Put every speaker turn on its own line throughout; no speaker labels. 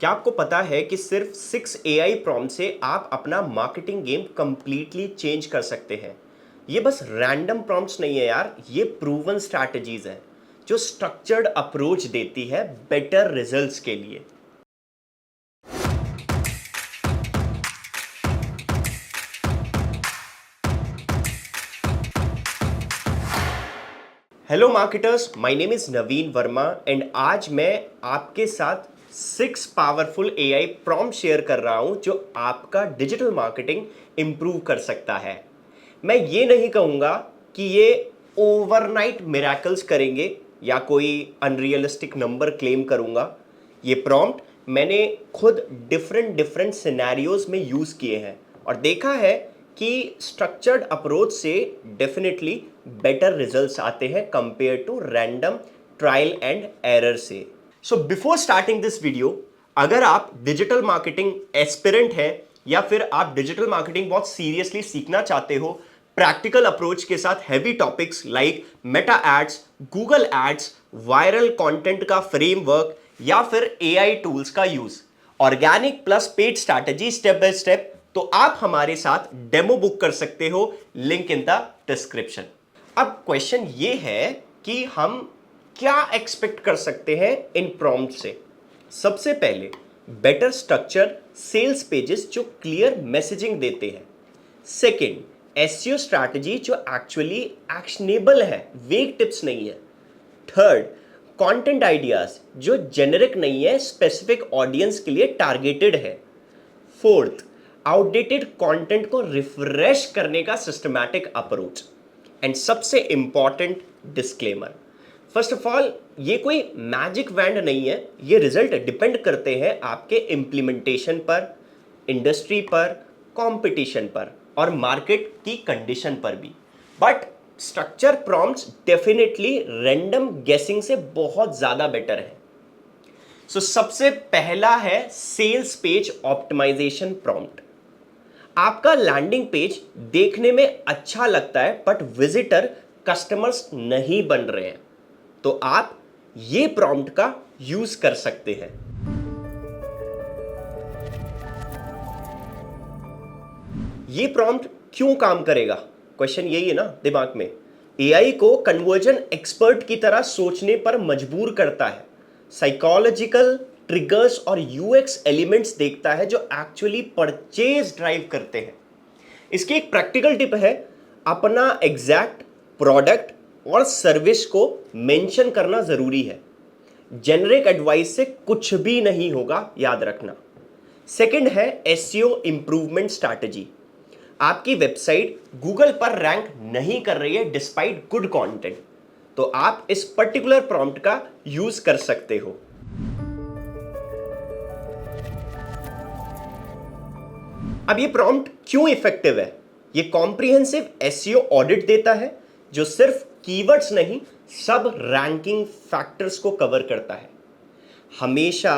क्या आपको पता है कि सिर्फ 6 AI प्रॉम्प्ट से आप अपना मार्केटिंग गेम कंप्लीटली चेंज कर सकते हैं। ये बस रैंडम प्रॉम्प्ट्स नहीं है यार, ये प्रूवन स्ट्रैटेजीज हैं जो स्ट्रक्चर्ड अप्रोच देती है बेटर रिजल्ट्स के लिए। Hello marketers, my name is Naveen Verma and आज मैं आपके साथ 6 पावरफुल AI प्रॉम्प्ट शेयर कर रहा हूं जो आपका डिजिटल मार्केटिंग इंप्रूव कर सकता है। मैं ये नहीं कहूंगा कि ये ओवरनाइट मिरेकल्स करेंगे या कोई अनरियलिस्टिक नंबर क्लेम करूंगा। ये प्रॉम्प्ट मैंने खुद डिफरेंट डिफरेंट सिनेरियोज में यूज़ किए हैं और देखा है कि स्ट्रक्चर्ड अप्रोच से डेफिनेटली बेटर रिजल्ट्स आते हैं compare to random trial and error से। So before starting this video, अगर आप डिजिटल मार्केटिंग एस्पिरेंट हैं या फिर आप डिजिटल मार्केटिंग बहुत सीरियसली सीखना चाहते हो, प्रैक्टिकल अप्रोच के साथ heavy topics like Meta ads, Google ads, viral content का फ्रेमवर्क या फिर AI टूल्स का use, organic plus paid strategy step by step, तो आप हमारे साथ डेमो बुक कर सकते हो, लिंक इन द डिस्क्रिप्शन। अब क्वेश्चन ये है कि हम क्या एक्सपेक्ट कर सकते हैं इन प्रॉम्प्ट से। सबसे पहले बेटर स्ट्रक्चर सेल्स पेजेस जो क्लियर मैसेजिंग देते हैं। सेकंड, SEO स्ट्रैटेजी जो एक्चुअली एक्शनेबल है, वेग टिप्स नहीं है। थर्ड, कंटेंट आइडियाज जो जेनेरिक नहीं है, स्पेसिफिक ऑडियंस के लिए टारगेटेड है। फोर्थ, आउटडेटेड कंटेंट को रिफ्रेश करने का सिस्टमैटिक अप्रोच। एंड सबसे important, disclaimer. First of all, ये कोई मैजिक वैंड नहीं है, ये रिजल्ट डिपेंड करते हैं आपके इम्प्लीमेंटेशन पर, इंडस्ट्री पर, कंपटीशन पर और मार्केट की कंडीशन पर भी। But structure prompts definitely random गेसिंग से बहुत ज़्यादा बेटर है। सो सबसे पहला है सेल्स पेज ऑप्टिमाइजेशन प्रॉम्प्ट। आपका लैंडिंग पेज देखने में अच्छा लगता है बट विजिटर कस्टमर्स नहीं बन रहे हैं, तो आप ये प्रॉम्प्ट का यूज कर सकते हैं। ये प्रॉम्प्ट क्यों काम करेगा, क्वेश्चन यही है ना दिमाग में। AI को कन्वर्जन एक्सपर्ट की तरह सोचने पर मजबूर करता है, साइकोलॉजिकल ट्रिगर्स और UX एलिमेंट्स देखता है जो एक्चुअली परचेज ड्राइव करते हैं। इसकी एक प्रैक्टिकल टिप है, अपना एग्जैक्ट प्रोडक्ट और सर्विस को मेंशन करना जरूरी है। जेनरिक एडवाइस से कुछ भी नहीं होगा, याद रखना। सेकंड है SEO इंप्रूवमेंट स्ट्रैटेजी। आपकी वेबसाइट गूगल पर रैंक नहीं कर रही है डिस्पाइट गुड कंटेंट, तो आप इस पर्टिकुलर प्रॉम्प्ट का यूज कर सकते हो। अब ये प्रॉम्प्ट क्यों इफेक्टिव है? ये कॉम्प्रिहेंसिव SEO ऑडिट देता है जो सिर्फ कीवर्ड्स नहीं, सब रैंकिंग फैक्टर्स को कवर करता है। हमेशा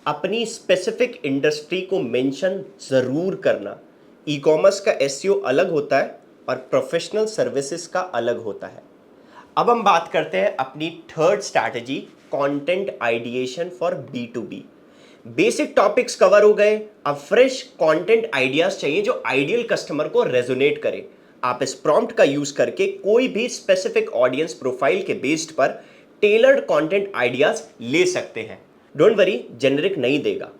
अपनी स्पेसिफिक इंडस्ट्री को मेंशन जरूर करना। ई कॉमर्स का SEO अलग होता है और प्रोफेशनल सर्विसेज का अलग होता है। अब हम बात करते हैं अपनी third strategy, content ideation for B2B। Basic topics cover हो गए, अब फ्रेश कंटेंट आइडियाज चाहिए जो आइडियल कस्टमर को रेजोनेट करे। आप इस प्रॉम्प्ट का यूज करके कोई भी स्पेसिफिक ऑडियंस प्रोफाइल के बेस्ड पर टेलर्ड कंटेंट आइडियाज ले सकते हैं। डोंट वरी, जेनरिक नहीं देगा।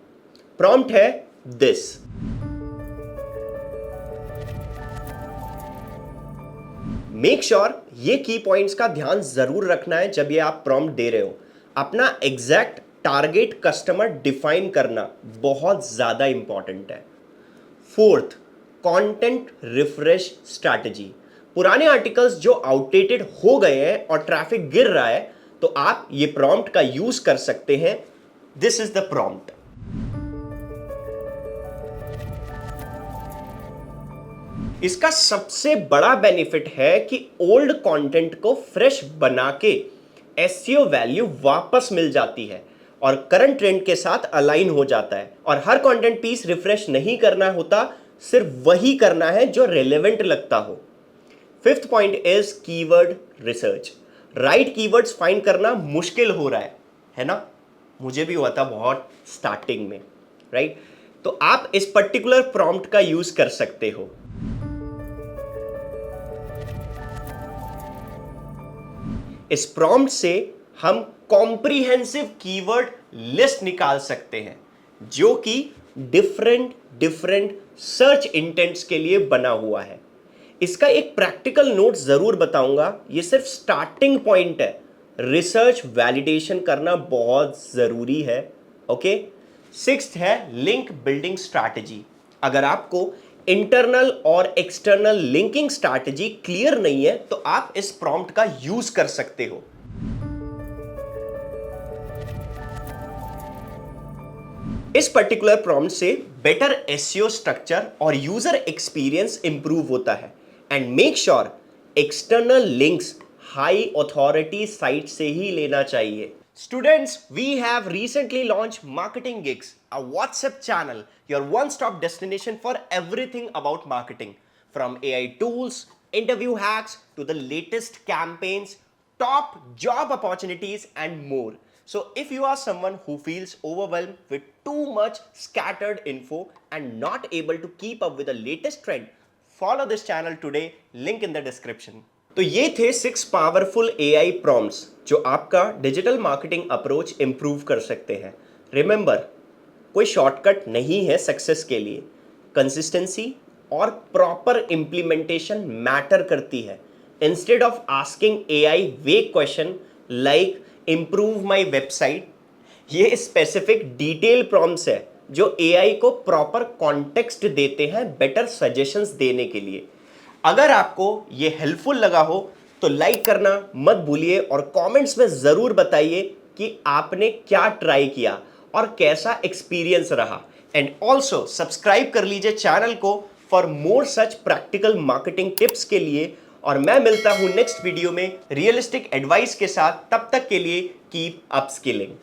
प्रॉम्प्ट है दिस। मेक श्योर ये की पॉइंट्स का ध्यान जरूर रखना है जब ये आप प्रॉम्प्ट दे रहे हो। अपना एग्जैक्ट टारगेट कस्टमर डिफाइन करना बहुत ज्यादा इंपॉर्टेंट है। Fourth, content refresh strategy. पुराने आर्टिकल्स जो आउटडेटेड हो गए हैं और ट्रैफिक गिर रहा है, तो आप ये प्रॉम्प्ट का यूज कर सकते हैं। This is the prompt. इसका सबसे बड़ा बेनिफिट है कि ओल्ड कंटेंट को फ्रेश बना के SEO वैल्यू वापस मिल जाती है और करंट ट्रेंड के साथ अलाइन हो जाता है। और हर कंटेंट पीस रिफ्रेश नहीं करना होता, सिर्फ वही करना है जो रेलेवेंट लगता हो। Fifth point is keyword research. Right keywords find करना मुश्किल हो रहा है ना? मुझे भी हुआ था बहुत स्टार्टिंग में। राइट? तो आप इस पर्टिकुलर प्रॉम्प्ट का यूज कर सकते हो। इस प्रॉम्प्ट से हम कॉम्प्रिहेंसिव कीवर्ड लिस्ट निकाल सकते हैं जो कि डिफरेंट डिफरेंट सर्च इंटेंट्स के लिए बना हुआ है। इसका एक प्रैक्टिकल नोट जरूर बताऊंगा, ये सिर्फ स्टार्टिंग पॉइंट है, रिसर्च वैलिडेशन करना बहुत जरूरी है। ओके, सिक्स्थ है लिंक बिल्डिंग स्ट्रैटेजी। अगर आपको इंटरनल और एक्सटर्नल लिंकिंग स्ट्रैटेजी क्लियर नहीं है तो आप इस प्रॉम्प्ट का यूज कर सकते हो। इस पर्टिकुलर प्रॉम्प्ट से बेटर एसईओ स्ट्रक्चर और यूजर एक्सपीरियंस इंप्रूव होता है। And make sure external links high authority site से ही लेना चाहिए। Students, we have recently launched Marketing Gigs, a WhatsApp channel, your one-stop destination for everything about marketing. From AI tools, interview hacks, to the latest campaigns, top job opportunities, and more. So, if you are someone who feels overwhelmed with too much scattered info and not able to keep up with the latest trend, follow this channel today, link in the description. तो ये थे 6 powerful AI prompts जो आपका digital marketing approach improve कर सकते हैं। Remember, कोई shortcut नहीं है सक्सेस के लिए। कंसिस्टेंसी और प्रॉपर इम्प्लीमेंटेशन मैटर करती है। इंस्टेड ऑफ आस्किंग AI वेग question like improve my website, ये स्पेसिफिक डिटेल प्रॉम्प्ट्स है जो AI को प्रॉपर कॉन्टेक्स्ट देते हैं बेटर सजेशंस देने के लिए। अगर आपको ये हेल्पफुल लगा हो तो लाइक करना मत भूलिए और कमेंट्स में ज़रूर बताइए कि आपने क्या ट्राई किया और कैसा एक्सपीरियंस रहा। एंड ऑल्सो सब्सक्राइब कर लीजिए चैनल को for more such practical marketing tips के लिए। और मैं मिलता हूं नेक्स्ट वीडियो में रियलिस्टिक एडवाइस के साथ। तब तक के लिए कीप अपस्किलिंग।